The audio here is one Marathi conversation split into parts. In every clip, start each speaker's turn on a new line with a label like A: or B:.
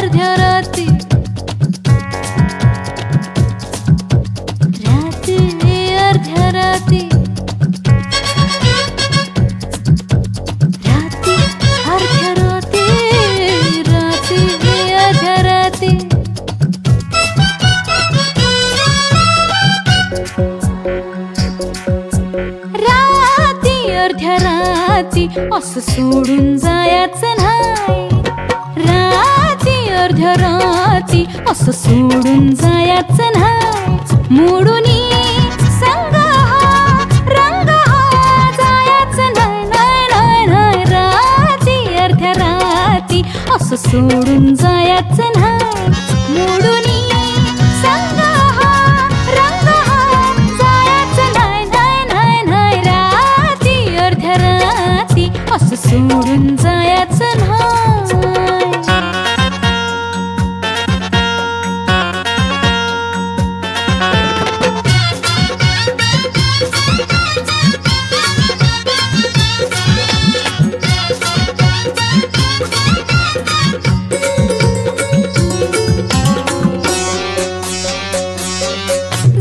A: अर्ध्या राती राती अर्ध्या राती राती अर्ध्या राती राती अर्ध्या राती राती अर्ध्या राती असं सोडून जायचं नाही राती अर्ध्या राती असं सोडून जायचं नाही मोडूनी संग हा रंग हा जायचं नाही नाही नाही राती अर्ध्या राती असं सोडून जायचं नाही मोडूनी संग हा रंग हा जायचं नाही नाही नाही राती अर्ध्या राती असं सोडून जायचं नाही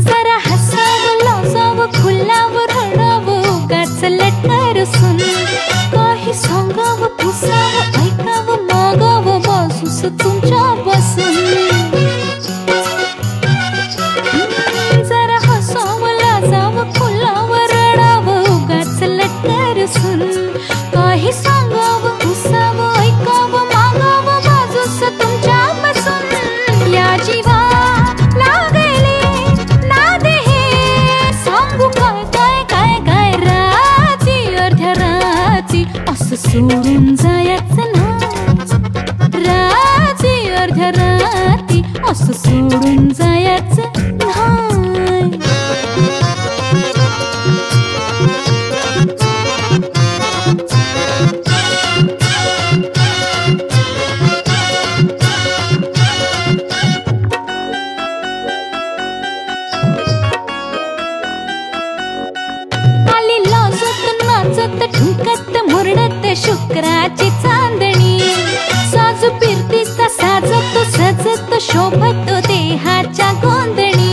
A: जरा हसावं लाजावं खुलावं रडावं उगाच लटरसून काही सांगावं पुसावं ऐकावं मागावं बाजूस तुमच्या बसून जरा हसावं लाजावं खुलावं रडावं उगाच लटरसून काही सांगावं पुसावं ऐकावं मागावं बाजूस तुमच्या बसून या जीवा असं सोडून जायचं नाही राती अर्ध्या राती असं सोडून जायचं नाही आली लाजत नाचत ठुमकत मुरडत शुक्राची चांदणी साज फिरतीचा साजत सजत शोभत देहाच्या गोंधणी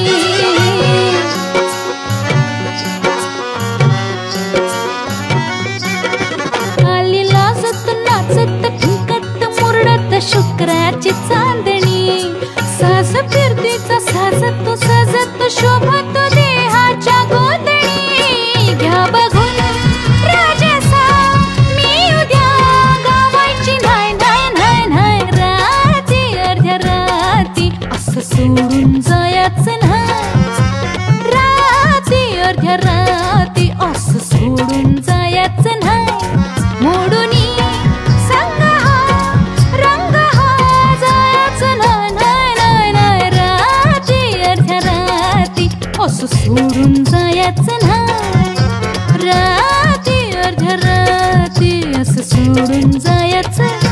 A: आली लाजत नाचत ठुमकत मुरडत शुक्राची चांदणी साज फिरतीचा साजत सजत शोभत देहाच्या गोंधणी घ्या बघून सोडून जायचं नाही राती अर्ध्या राती असं सोडून जायचं नाही मोडूनी संग हा रंग हा जायचं नाही नाही नाही राती अर्ध्या राती असं सोडून जायचं नाही राती अर्ध्या राती असं सोडून जायचं